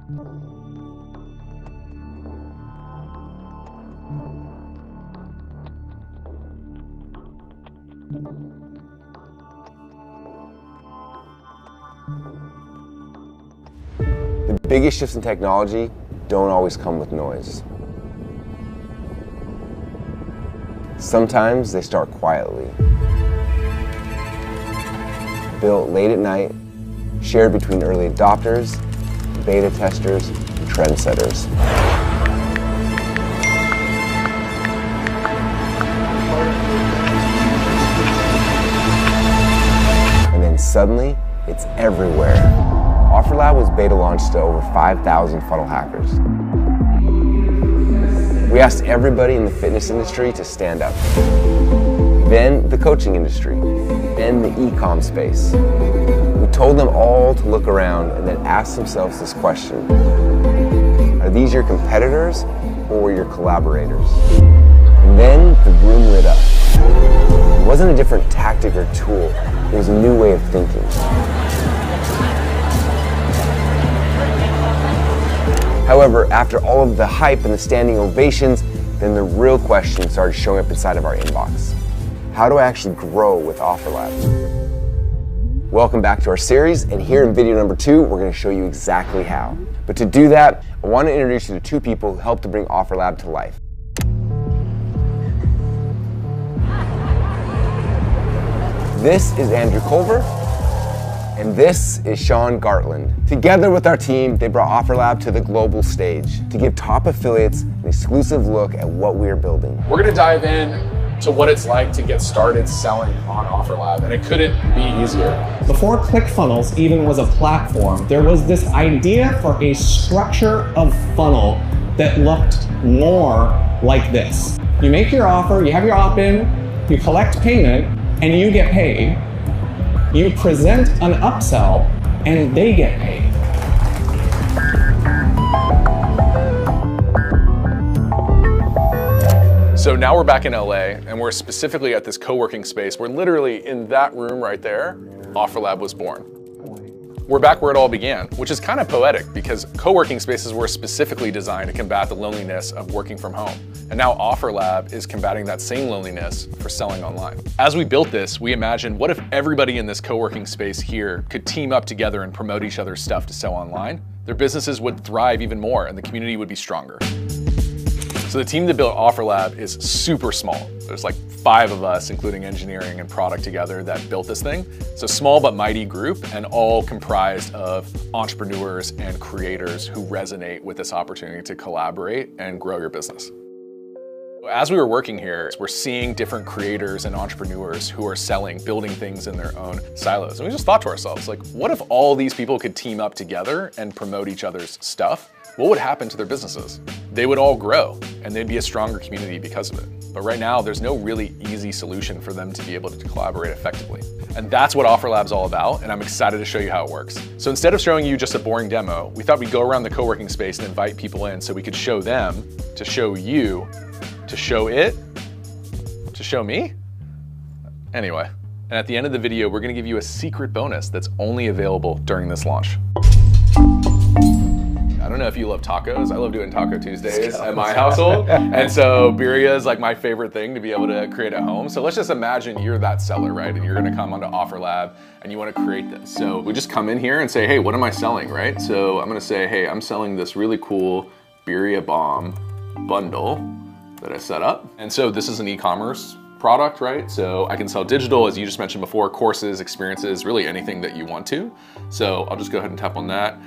The biggest shifts in technology don't always come with noise. Sometimes they start quietly. Built late at night, shared between early adopters, beta testers, and trendsetters. And then suddenly, it's everywhere. OfferLab was beta launched to over 5,000 funnel hackers. We asked everybody in the fitness industry to stand up. Then the coaching industry, then the e-com space. We told them all to look around and then ask themselves this question: are these your competitors or your collaborators? And then the room lit up. It wasn't a different tactic or tool, it was a new way of thinking. However, after all of the hype and the standing ovations, then the real question started showing up inside of our inbox. How do I actually grow with OfferLab? Welcome back to our series, and here in video number 2, we're going to show you exactly how. But to do that, I want to introduce you to two people who helped to bring OfferLab to life. This is Andrew Culver, and this is Sean Gartland. Together with our team, they brought OfferLab to the global stage to give top affiliates an exclusive look at what we are building. We're going to dive in to what it's like to get started selling on OfferLab, and it couldn't be easier. Before ClickFunnels even was a platform, there was this idea for a structure of funnel that looked more like this. You make your offer, you have your opt-in, you collect payment, and you get paid. You present an upsell, and they get paid. So now we're back in LA, and we're specifically at this co-working space where literally in that room right there, OfferLab was born. We're back where it all began, which is kind of poetic because co-working spaces were specifically designed to combat the loneliness of working from home. And now OfferLab is combating that same loneliness for selling online. As we built this, we imagined, what if everybody in this co-working space here could team up together and promote each other's stuff to sell online? Their businesses would thrive even more and the community would be stronger. So the team that built OfferLab is super small. There's like 5 of us, including engineering and product together, that built this thing. So small but mighty group, and all comprised of entrepreneurs and creators who resonate with this opportunity to collaborate and grow your business. As we were working here, we're seeing different creators and entrepreneurs who are selling, building things in their own silos. And we just thought to ourselves, like, what if all these people could team up together and promote each other's stuff? What would happen to their businesses? They would all grow, and they'd be a stronger community because of it. But right now, there's no really easy solution for them to be able to collaborate effectively. And that's what OfferLab's all about, and I'm excited to show you how it works. So instead of showing you just a boring demo, we thought we'd go around the co-working space and invite people in so we could show them, to show you, to show it, to show me? Anyway, and at the end of the video, we're gonna give you a secret bonus that's only available during this launch. I don't know if you love tacos. I love doing Taco Tuesdays at my household. And so birria is like my favorite thing to be able to create at home. So let's just imagine you're that seller, right? And you're gonna come onto OfferLab and you wanna create this. So we just come in here and say, hey, what am I selling, right? So I'm gonna say, hey, I'm selling this really cool birria bomb bundle that I set up. And so this is an e-commerce product, right? So I can sell digital, as you just mentioned before, courses, experiences, really anything that you want to. So I'll just go ahead and tap on that.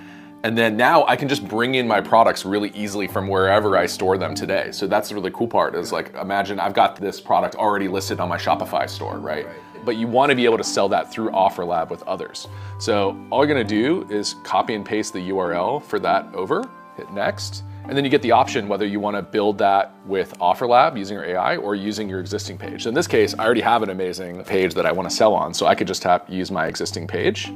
And then now I can just bring in my products really easily from wherever I store them today. So that's the really cool part, is like, imagine I've got this product already listed on my Shopify store, right? But you want to be able to sell that through OfferLab with others. So all you're gonna do is copy and paste the URL for that over, hit next, and then you get the option whether you want to build that with OfferLab using your AI or using your existing page. So in this case, I already have an amazing page that I want to sell on, so I could just use my existing page,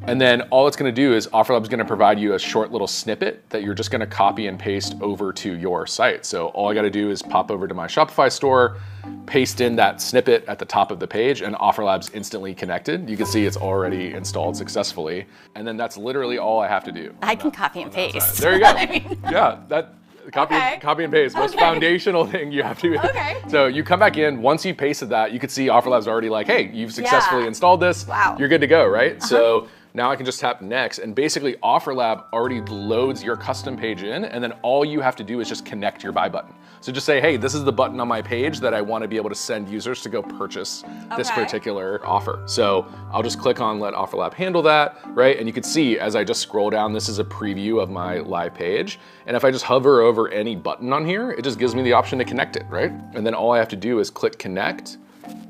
And then all it's gonna do is OfferLab is gonna provide you a short little snippet that you're just gonna copy and paste over to your site. So all I gotta do is pop over to my Shopify store, paste in that snippet at the top of the page, and OfferLab's instantly connected. You can see it's already installed successfully. And then that's literally all I have to do. I can copy and paste. There you go. I mean, Yeah, that copy and paste, most foundational thing you have to do. Okay. So you come back in, once you pasted that, you can see OfferLab's already like, hey, you've successfully installed this. Wow. You're good to go, right? So now I can just tap next, and basically OfferLab already loads your custom page in, and then all you have to do is just connect your buy button. So just say, hey, this is the button on my page that I want to be able to send users to go purchase this particular offer. So I'll just click on let OfferLab handle that, right? And you can see as I just scroll down, this is a preview of my live page. And if I just hover over any button on here, it just gives me the option to connect it, right? And then all I have to do is click connect.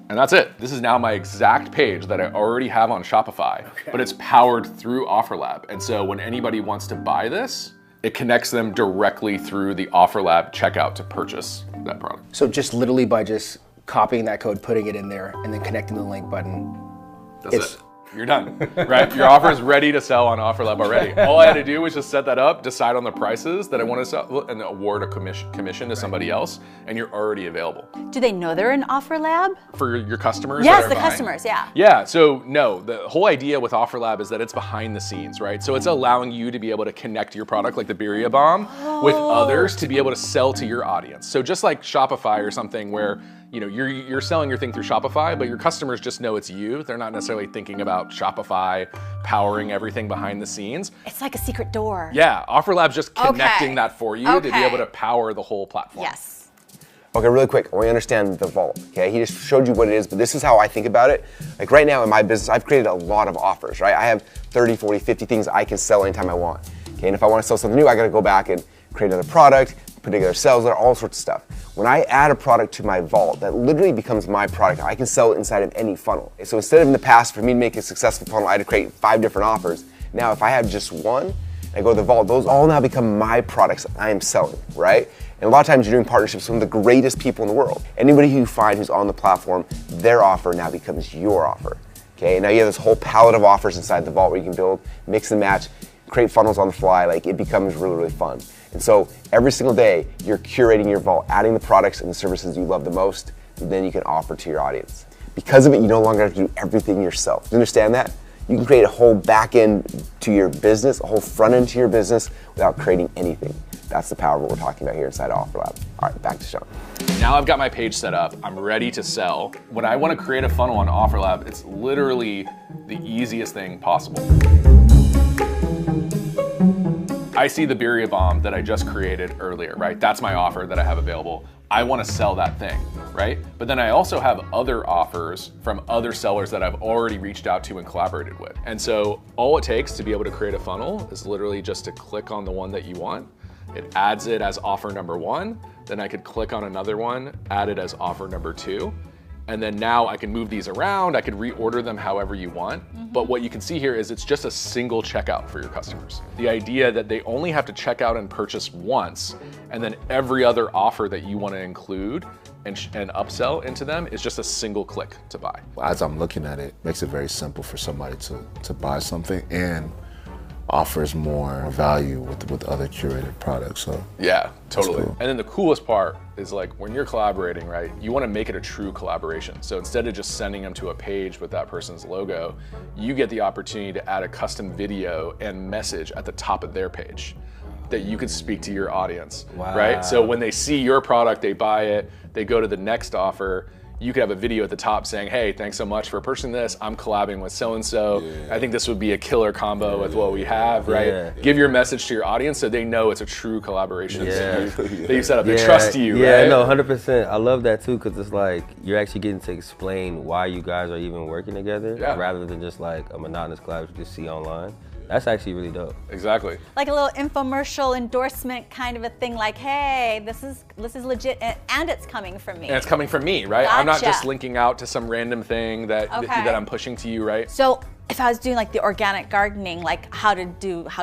And that's it. This is now my exact page that I already have on Shopify, but it's powered through OfferLab. And so when anybody wants to buy this, it connects them directly through the OfferLab checkout to purchase that product. So just literally by just copying that code, putting it in there, and then connecting the link button. That's it. You're done, right? Your offer is ready to sell on OfferLab already. All I had to do was just set that up, decide on the prices that I want to sell, and award a commission to somebody else, and you're already available. do they know they're in OfferLab? For your customers? Yes, that are the buying? customers, yeah. Yeah, so no, the whole idea with OfferLab is that it's behind the scenes, right? So it's allowing you to be able to connect your product like the Birria Bomb with others to be able to sell to your audience. So just like Shopify or something where you're selling your thing through Shopify, but your customers just know it's you. They're not necessarily thinking about Shopify powering everything behind the scenes. It's like a secret door. Yeah, OfferLab's just connecting that for you to be able to power the whole platform. Yes. Okay, really quick, I want you to understand the vault, okay? He just showed you what it is, but this is how I think about it. Like right now in my business, I've created a lot of offers, right? I have 30, 40, 50 things I can sell anytime I want, okay? And if I want to sell something new, I gotta go back and create another product, put together sales letter, all sorts of stuff. When I add a product to my vault, that literally becomes my product. I can sell it inside of any funnel. So instead of in the past, for me to make a successful funnel, I had to create 5 different offers. Now, if I have just one, I go to the vault, those all now become my products I am selling, right? And a lot of times you're doing partnerships with some of the greatest people in the world. Anybody who you find who's on the platform, their offer now becomes your offer, okay? And now you have this whole palette of offers inside the vault where you can build, mix and match, create funnels on the fly. Like it becomes really, really fun. And so every single day you're curating your vault, adding the products and the services you love the most, and then you can offer to your audience. Because of it, you no longer have to do everything yourself. Do you understand that? You can create a whole back end to your business, a whole front end to your business without creating anything. That's the power of what we're talking about here inside of OfferLab. All right, back to Sean. Now I've got my page set up, I'm ready to sell. When I want to create a funnel on OfferLab, it's literally the easiest thing possible. I see the Birria Bomb that I just created earlier, right? That's my offer that I have available. I want to sell that thing, right? But then I also have other offers from other sellers that I've already reached out to and collaborated with. And so all it takes to be able to create a funnel is literally just to click on the one that you want. It adds it as offer number 1. Then I could click on another one, add it as offer number 2. And then now I can move these around. I could reorder them however you want. But what you can see here is it's just a single checkout for your customers. The idea that they only have to check out and purchase once, and then every other offer that you want to include and upsell into them is just a single click to buy. As I'm looking at it, it makes it very simple for somebody to buy something and offers more value with other curated products. So yeah, totally. Cool. And then the coolest part is like when you're collaborating, right? You want to make it a true collaboration. So instead of just sending them to a page with that person's logo, you get the opportunity to add a custom video and message at the top of their page that you could speak to your audience, right? So when they see your product, they buy it, they go to the next offer, you could have a video at the top saying, hey, thanks so much for purchasing this. I'm collabing with so-and-so. I think this would be a killer combo with what we have, right? Give your message to your audience so they know it's a true collaboration that you set up. They trust you, right? Yeah, no, 100%. I love that too, because it's like, you're actually getting to explain why you guys are even working together, rather than just like a monotonous collab you just see online. That's actually really dope. Exactly. Like a little infomercial endorsement kind of a thing, like, hey, this is legit, and it's coming from me. And it's coming from me, right? I'm not Gotcha. just linking out to some random thing that Okay. that I'm pushing to you, right? So if I was doing like the organic gardening, like how to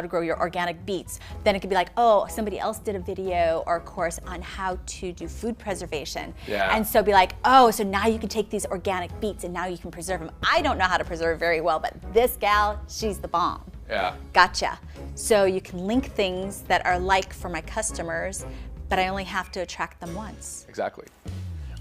grow your organic beets, then it could be like, oh, somebody else did a video or a course on how to do food preservation. Yeah. And so be like, oh, so now you can take these organic beets and now you can preserve them. I don't know how to preserve very well, but this gal, she's the bomb. Yeah. Gotcha. So you can link things that are like for my customers, but I only have to attract them once. Exactly.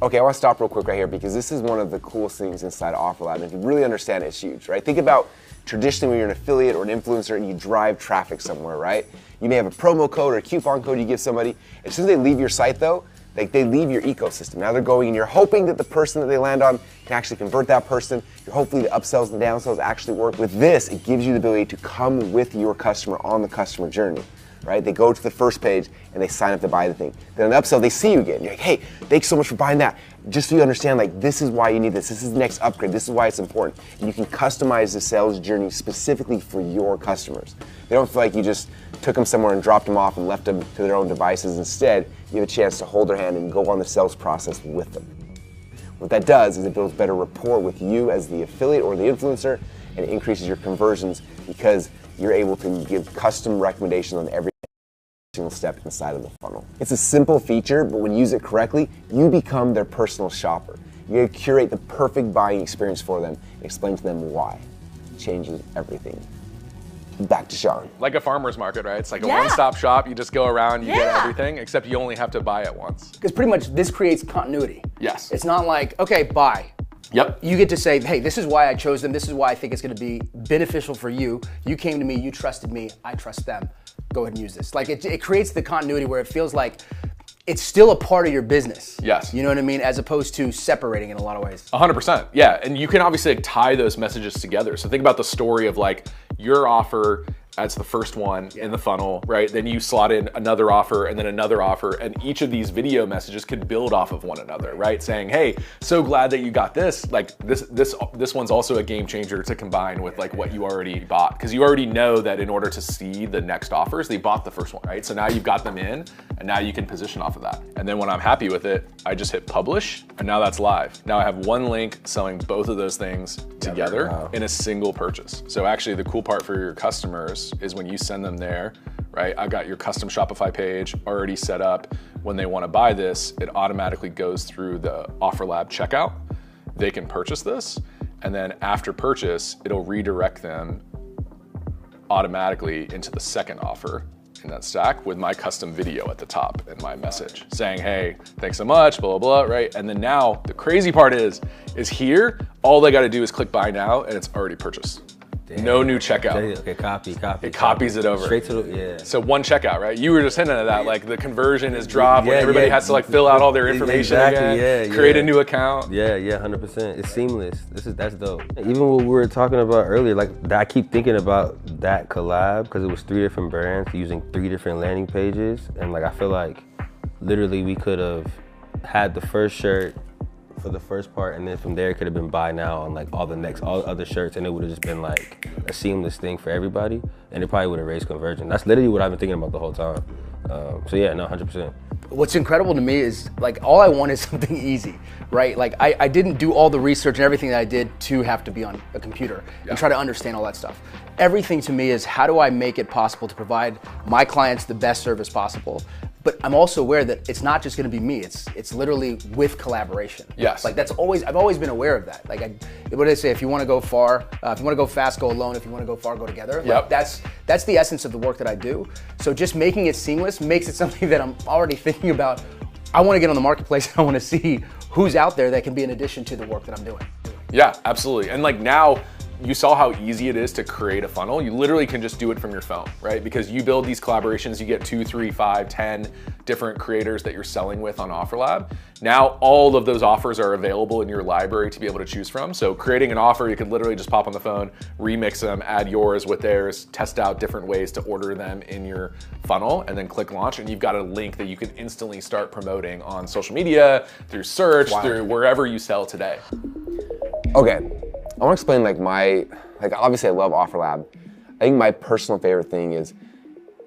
Okay, I want to stop real quick right here because this is one of the coolest things inside OfferLab. And if you really understand it, it's huge, right? Think about traditionally when you're an affiliate or an influencer and you drive traffic somewhere, right? You may have a promo code or a coupon code you give somebody. As soon as they leave your site though, like they leave your ecosystem. Now they're going and you're hoping that the person that they land on can actually convert that person. You're hopefully the upsells and downsells actually work. With this, it gives you the ability to come with your customer on the customer journey. Right? They go to the first page and they sign up to buy the thing. Then on the upsell, they see you again. You're like, hey, thanks so much for buying that. Just so you understand, like, this is why you need this. This is the next upgrade. This is why it's important. And you can customize the sales journey specifically for your customers. They don't feel like you just took them somewhere and dropped them off and left them to their own devices. Instead, you have a chance to hold their hand and go on the sales process with them. What that does is it builds better rapport with you as the affiliate or the influencer, and it increases your conversions because you're able to give custom recommendations on every single step inside of the funnel. It's a simple feature, but when you use it correctly, you become their personal shopper. You curate the perfect buying experience for them and explain to them why. It changes everything. Back to Sean. Like a farmer's market, right? It's like a Yeah. one-stop shop. You just go around, you get Yeah. everything, except you only have to buy it once. Because pretty much this creates continuity. Yes. It's not like, okay, buy. Yep. You get to say, hey, this is why I chose them. This is why I think it's going to be beneficial for you. You came to me, you trusted me, I trust them. Go ahead and use this. Like it creates the continuity where it feels like it's still a part of your business. Yes. You know what I mean? As opposed to separating in a lot of ways. 100%. Yeah. And you can obviously like, tie those messages together. So think about the story of like your offer as the first one in the funnel, right? Then you slot in another offer and then another offer, and each of these video messages could build off of one another, right? Saying, hey, so glad that you got this. Like this one's also a game changer to combine with like what you already bought, because you already know that in order to see the next offers, they bought the first one, right? So now you've got them in, and now you can position off of that. And then when I'm happy with it, I just hit publish, and now that's live. Now I have one link selling both of those things together in a single purchase. So actually the cool part for your customers is when you send them there, right? I've got your custom Shopify page already set up. When they want to buy this, it automatically goes through the OfferLab checkout. They can purchase this, and then after purchase, it'll redirect them automatically into the second offer in that stack with my custom video at the top and my message saying, hey, thanks so much, blah, blah, blah, right? And then now the crazy part is here, all they got to do is click buy now and it's already purchased. Damn. No new checkout. Okay, copy. It copies it over. Straight to the, yeah. So one checkout, right? You were just hinting at that, like the conversion is dropped when Yeah, everybody yeah. has to like fill out all their information Exactly, again, yeah, create yeah. a new account. Yeah, 100%. It's seamless. That's dope. Even what we were talking about earlier, like I keep thinking about that collab because it was 3 different brands using 3 different landing pages, and like I feel like literally we could have had the first shirt for the first part, and then from there it could have been buy now on like all other shirts, and it would have just been like a seamless thing for everybody, and it probably would have raised conversion. That's literally what I've been thinking about the whole time. So yeah, no, 100%. What's incredible to me is like all I want is something easy, right? Like I didn't do all the research and everything that I did to have to be on a computer and try to understand all that stuff. Everything to me is how do I make it possible to provide my clients the best service possible? But I'm also aware that it's not just going to be me. It's literally with collaboration. Yes. Like I've always been aware of that. Like what do they say? If you want to go far, if you want to go fast, go alone. If you want to go far, go together. Yep. Like that's the essence of the work that I do. So just making it seamless makes it something that I'm already thinking about. I want to get on the marketplace. I want to see who's out there that can be an addition to the work that I'm doing. Yeah, absolutely. And like now, you saw how easy it is to create a funnel. You literally can just do it from your phone, right? Because you build these collaborations, you get 2, 3, 5, 10 different creators that you're selling with on OfferLab. Now, all of those offers are available in your library to be able to choose from. So creating an offer, you can literally just pop on the phone, remix them, add yours with theirs, test out different ways to order them in your funnel, and then click launch, and you've got a link that you can instantly start promoting on social media, through search, through wherever you sell today. Okay, I want to explain like obviously I love OfferLab. I think my personal favorite thing is,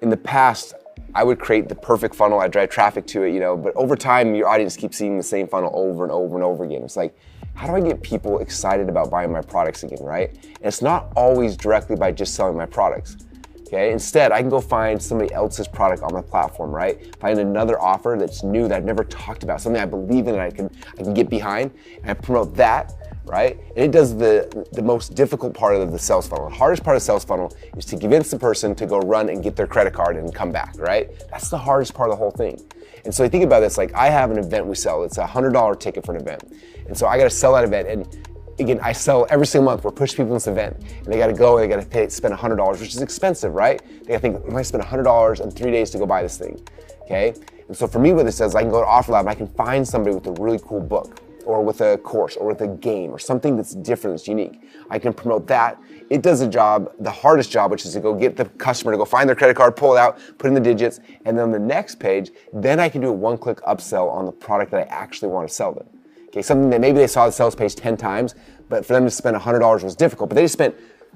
in the past, I would create the perfect funnel, I'd drive traffic to it, but over time, your audience keeps seeing the same funnel over and over and over again. It's like, how do I get people excited about buying my products again, right? And it's not always directly by just selling my products, okay? Instead, I can go find somebody else's product on my platform, right? Find another offer that's new that I've never talked about, something I believe in and I can get behind, and I promote that, right? And it does the most difficult part of the sales funnel. The hardest part of the sales funnel is to convince the person to go run and get their credit card and come back, right? That's the hardest part of the whole thing. And so you think about this, like I have an event we sell, it's a $100 ticket for an event. And so I gotta sell that event, and again, I sell every single month. We're pushing people in this event, and they gotta go, and they gotta spend $100, which is expensive, right? They gotta think, I'm gonna spend $100 in 3 days to go buy this thing, okay? And so for me, what this says, I can go to OfferLab and I can find somebody with a really cool book, or with a course, or with a game, or something that's different, that's unique. I can promote that. It does the hardest job, which is to go get the customer to go find their credit card, pull it out, put in the digits, and then on the next page, then I can do a one-click upsell on the product that I actually want to sell them. Okay, something that maybe they saw the sales page 10 times, but for them to spend $100 was difficult, but they just spent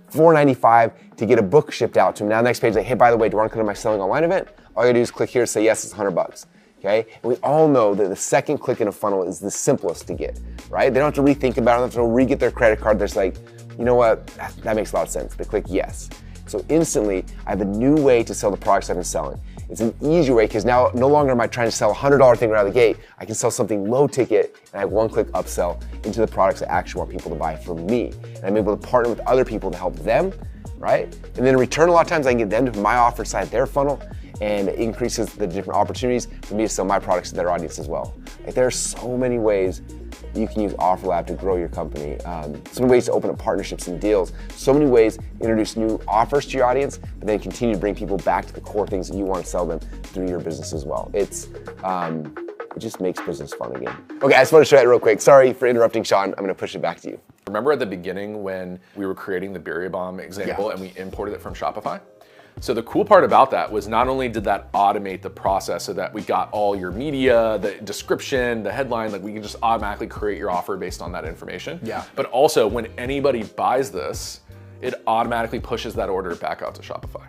$4.95 to get a book shipped out to them. Now the next page, like, hey, by the way, do you want to come to my selling online event? All you gotta do is click here and say, yes, it's $100. Okay? And we all know that the second click in a funnel is the simplest to get, right? They don't have to rethink about it, they don't have to re-get their credit card. They're just like, you know what, that makes a lot of sense. They click yes. So instantly, I have a new way to sell the products I've been selling. It's an easier way, because now no longer am I trying to sell a $100 thing right out of the gate. I can sell something low ticket, and I have one-click upsell into the products I actually want people to buy from me. And I'm able to partner with other people to help them, right? And then in return, a lot of times I can get them to put my offer inside their funnel, and it increases the different opportunities for me to sell my products to their audience as well. Like, there are so many ways you can use OfferLab to grow your company. So many ways to open up partnerships and deals. So many ways to introduce new offers to your audience, but then continue to bring people back to the core things that you want to sell them through your business as well. It just makes business fun again. Okay, I just want to show that real quick. Sorry for interrupting, Sean. I'm going to push it back to you. Remember at the beginning when we were creating the Berry Bomb example and we imported it from Shopify? So the cool part about that was not only did that automate the process so that we got all your media, the description, the headline, like we can just automatically create your offer based on that information. Yeah. But also when anybody buys this, it automatically pushes that order back out to Shopify.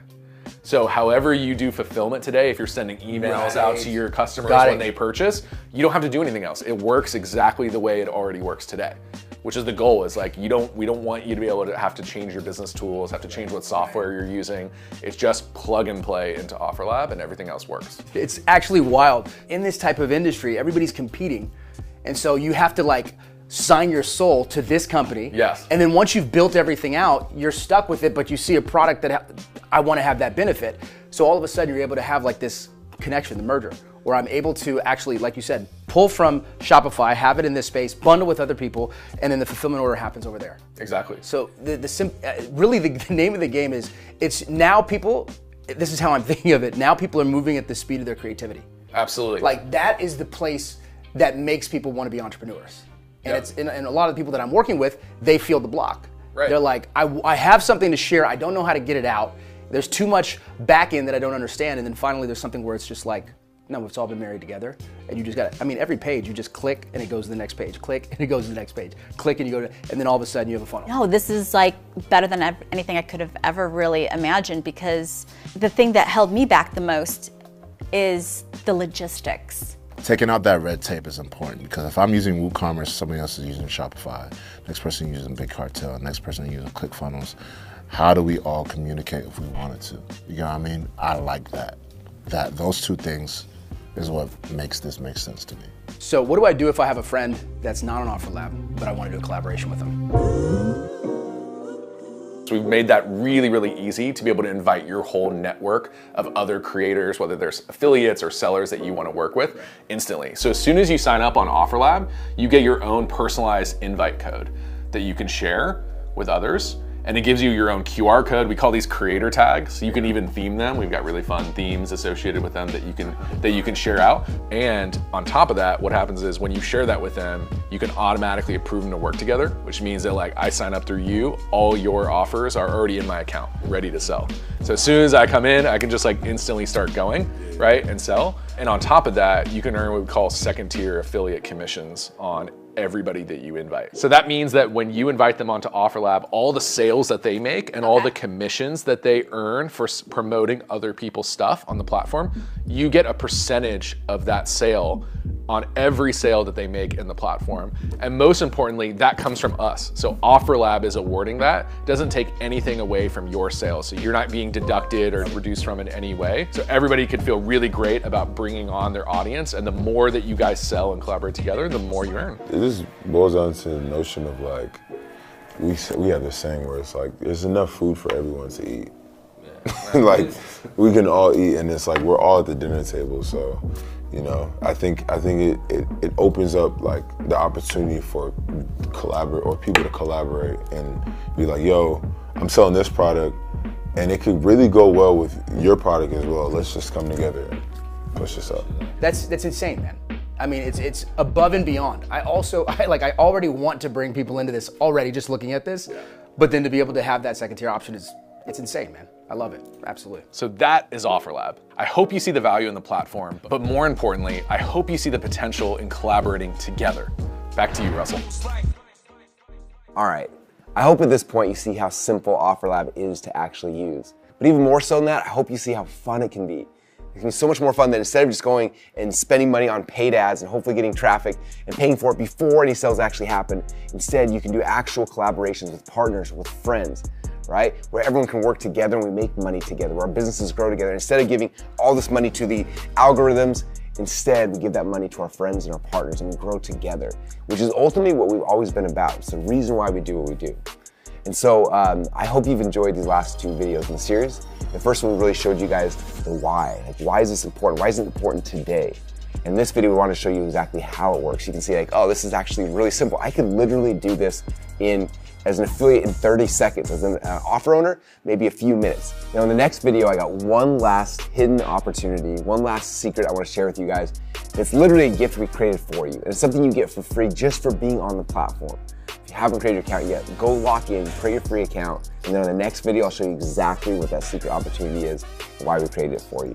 So however you do fulfillment today, if you're sending emails out to your customers when they purchase, you don't have to do anything else. It works exactly the way it already works today, which is the goal. Is like we don't want you to be able to have to change your business tools, have to change what software you're using. It's just plug and play into OfferLab and everything else works. It's actually wild. In this type of industry, everybody's competing. And so you have to like sign your soul to this company. Yes. And then once you've built everything out, you're stuck with it, but you see a product that I want to have that benefit. So all of a sudden you're able to have like this connection, the merger, where I'm able to actually, like you said, pull from Shopify, have it in this space, bundle with other people, and then the fulfillment order happens over there. Exactly. So really the name of the game is, it's now people, this is how I'm thinking of it, now people are moving at the speed of their creativity. Absolutely. Like that is the place that makes people want to be entrepreneurs. And and a lot of the people that I'm working with, they feel the block. Right. They're like, I have something to share, I don't know how to get it out. There's too much back end that I don't understand. And then finally there's something where it's just like, no, it's all been married together. And you just got to, I mean, every page you just click and it goes to the next page, click and it goes to the next page, click and you go to, and then all of a sudden you have a funnel. No, this is like better than anything I could have ever really imagined, because the thing that held me back the most is the logistics. Taking out that red tape is important, because if I'm using WooCommerce, somebody else is using Shopify, next person using Big Cartel, next person using ClickFunnels. How do we all communicate if we wanted to? You know what I mean? I like that. Those two things is what makes this make sense to me. So what do I do if I have a friend that's not on OfferLab, but I want to do a collaboration with them? So we've made that really, really easy to be able to invite your whole network of other creators, whether there's affiliates or sellers that you want to work with, instantly. So as soon as you sign up on OfferLab, you get your own personalized invite code that you can share with others. And it gives you your own QR code. We call these creator tags. You can even theme them. We've got really fun themes associated with them that you can share out. And on top of that, what happens is when you share that with them, you can automatically approve them to work together, which means that like I sign up through you, all your offers are already in my account, ready to sell. So as soon as I come in, I can just like instantly start going, right, and sell. And on top of that, you can earn what we call second tier affiliate commissions on everybody that you invite. So that means that when you invite them onto OfferLab, all the sales that they make and all the commissions that they earn for promoting other people's stuff on the platform, you get a percentage of that sale on every sale that they make in the platform. And most importantly, that comes from us. So OfferLab is awarding that. It doesn't take anything away from your sales. So you're not being deducted or reduced from in any way. So everybody could feel really great about bringing on their audience. And the more that you guys sell and collaborate together, the more you earn. It just boils down to the notion of like, we have this saying where it's like, there's enough food for everyone to eat. Like, we can all eat, and it's like, we're all at the dinner table. So, you know, I think it opens up like the opportunity for people to collaborate and be like, yo, I'm selling this product, and it could really go well with your product as well. Let's just come together and push this up. That's insane, man. I mean, it's above and beyond. I already want to bring people into this already just looking at this, but then to be able to have that second tier option it's insane, man. I love it, absolutely. So that is OfferLab. I hope you see the value in the platform, but more importantly, I hope you see the potential in collaborating together. Back to you, Russell. All right, I hope at this point you see how simple OfferLab is to actually use. But even more so than that, I hope you see how fun it can be. It can be so much more fun than instead of just going and spending money on paid ads and hopefully getting traffic and paying for it before any sales actually happen. Instead, you can do actual collaborations with partners, with friends, right? Where everyone can work together and we make money together, where our businesses grow together. Instead of giving all this money to the algorithms, instead we give that money to our friends and our partners and we grow together, which is ultimately what we've always been about. It's the reason why we do what we do. And so I hope you've enjoyed these last two videos in the series. The first one really showed you guys the why. Like, why is this important? Why is it important today? In this video, we want to show you exactly how it works. You can see like, oh, this is actually really simple. I could literally do this as an affiliate in 30 seconds, as an offer owner, maybe a few minutes. Now in the next video, I got one last hidden opportunity, one last secret I want to share with you guys. It's literally a gift we created for you. It's something you get for free just for being on the platform. If you haven't created your account yet, go lock in, create your free account, and then in the next video, I'll show you exactly what that secret opportunity is and why we created it for you.